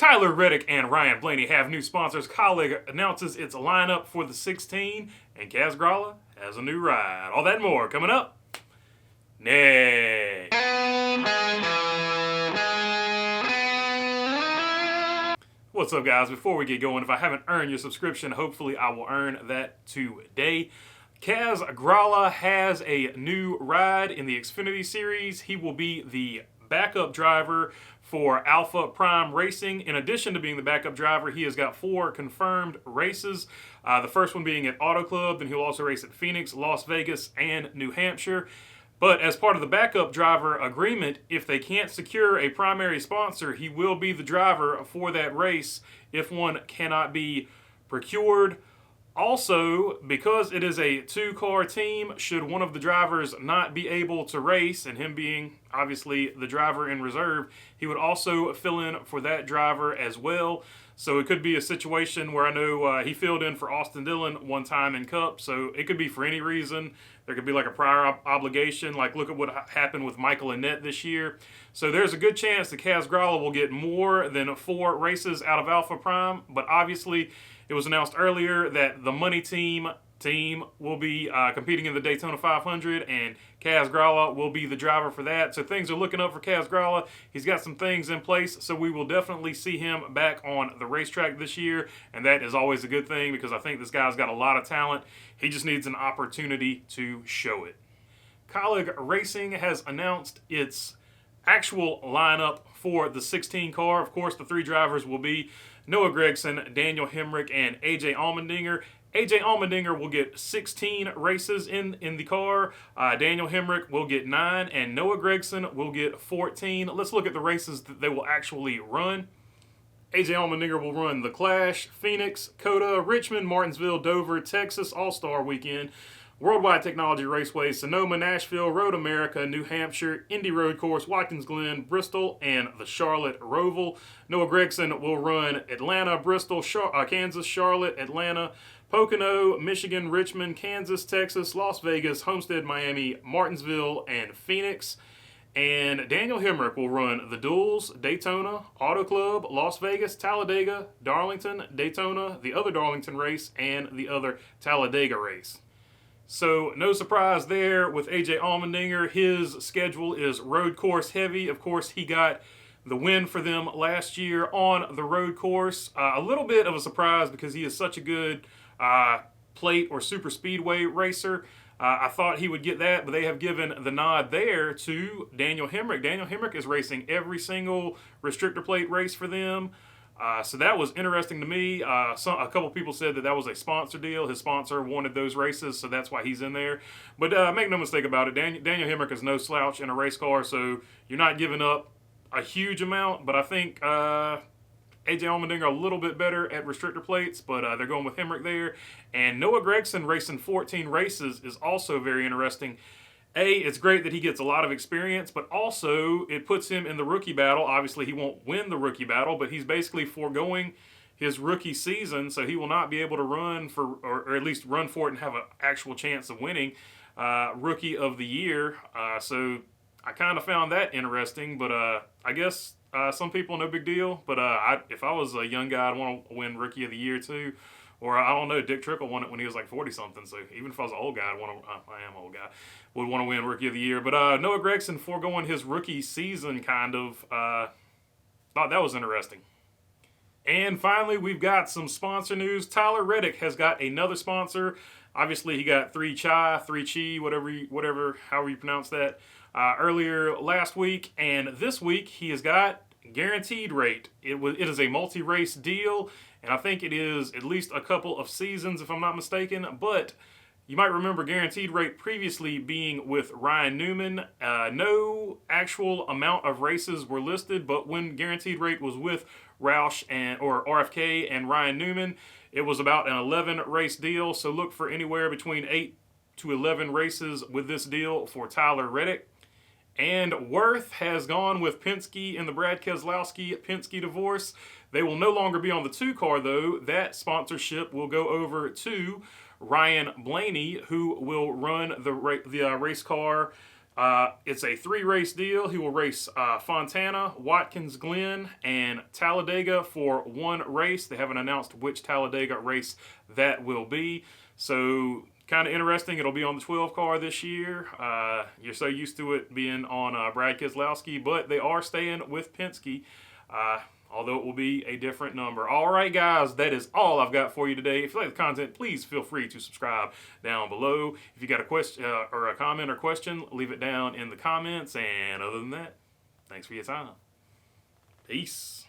Tyler Reddick and Ryan Blaney have new sponsors. Kaulig announces its lineup for the 16, and Kaz Grala has a new ride. All that and more coming up next. What's up, guys? Before we get going, if I haven't earned your subscription, hopefully I will earn that today. Kaz Grala has a new ride in the Xfinity Series. He will be the backup driver for Alpha Prime Racing. In addition to being the backup driver, he has got 4 confirmed races. The first one being at Auto Club, then he'll also race at Phoenix, Las Vegas, and New Hampshire. But as part of the backup driver agreement, if they can't secure a primary sponsor, he will be the driver for that race if one cannot be procured. Also, because it is a 2-car team, should one of the drivers not be able to race, and him being obviously the driver in reserve, he would also fill in for that driver as well. So it could be a situation where I know he filled in for Austin Dillon one time in Cup, so it could be for any reason. There could be like a prior obligation, like look at what happened with Michael Annett this year. So there's a good chance that Kaz Grala will get more than 4 races out of Alpha Prime, but obviously it was announced earlier that the Money Team will be competing in the Daytona 500, and Kaz Grala will be the driver for that. So things are looking up for Kaz Grala. He's got some things in place, so we will definitely see him back on the racetrack this year, and that is always a good thing because I think this guy's got a lot of talent. He just needs an opportunity to show it. Kaulig Racing has announced its actual lineup for the 16 car. Of course, the 3 drivers will be Noah Gragson, Daniel Hemrick, and AJ Allmendinger. AJ Allmendinger will get 16 races in the car. Daniel Hemrick will get 9, and Noah Gragson will get 14. Let's look at the races that they will actually run. AJ Allmendinger will run the Clash, Phoenix, COTA, Richmond, Martinsville, Dover, Texas All-Star Weekend, Worldwide Technology Raceway, Sonoma, Nashville, Road America, New Hampshire, Indy Road Course, Watkins Glen, Bristol, and the Charlotte Roval. Noah Gragson will run Atlanta, Bristol, Kansas, Charlotte, Atlanta, Pocono, Michigan, Richmond, Kansas, Texas, Las Vegas, Homestead, Miami, Martinsville, and Phoenix. And Daniel Hemrick will run the Duels, Daytona, Auto Club, Las Vegas, Talladega, Darlington, Daytona, the other Darlington race, and the other Talladega race. So no surprise there with AJ Allmendinger. His schedule is road course heavy. Of course, he got the win for them last year on the road course. A little bit of a surprise because he is such a good plate or super speedway racer. I thought he would get that, but they have given the nod there to Daniel Hemrick. Daniel Hemrick is racing every single restrictor plate race for them. So that was interesting to me. A couple people said that was a sponsor deal. His sponsor wanted those races, so that's why he's in there. But make no mistake about it, Daniel Hemrick is no slouch in a race car, so you're not giving up a huge amount. But I think AJ Allmendinger a little bit better at restrictor plates, but they're going with Hemrick there. And Noah Gragson racing 14 races is also very interesting. It's great that he gets a lot of experience, but also it puts him in the rookie battle. Obviously, he won't win the rookie battle, but he's basically foregoing his rookie season, so he will not be able to run for, or at least run for it and have an actual chance of winning Rookie of the Year. So I kind of found that interesting, but I guess some people, no big deal. But if I was a young guy, I'd want to win Rookie of the Year too. Or I don't know, Dick Trickle won it when he was like 40-something. So even if I was an old guy, I am an old guy, would want to win Rookie of the Year. But Noah Gragson foregoing his rookie season kind of, thought that was interesting. And finally, we've got some sponsor news. Tyler Reddick has got another sponsor. Obviously, he got 3 whatever, however you pronounce that, earlier last week. And this week, he has got Guaranteed Rate. It is a multi-race deal. And I think it is at least a couple of seasons, if I'm not mistaken. But you might remember Guaranteed Rate previously being with Ryan Newman. No actual amount of races were listed, but when Guaranteed Rate was with Roush or RFK and Ryan Newman, it was about an 11-race deal. So look for anywhere between 8 to 11 races with this deal for Tyler Reddick. And Worth has gone with Penske in the Brad Keselowski-Penske divorce. They will no longer be on the 2 car, though. That sponsorship will go over to Ryan Blaney, who will run the race car It's a 3-race deal. He will race Fontana, Watkins Glen, and Talladega for 1 race. They haven't announced which Talladega race that will be. So kind of interesting. It'll be on the 12 car this year. You're so used to it being on Brad Keselowski, but they are staying with Penske. Although it will be a different number. All right, guys, that is all I've got for you today. If you like the content, please feel free to subscribe down below. If you got a question or a comment or question, leave it down in the comments. And other than that, thanks for your time. Peace.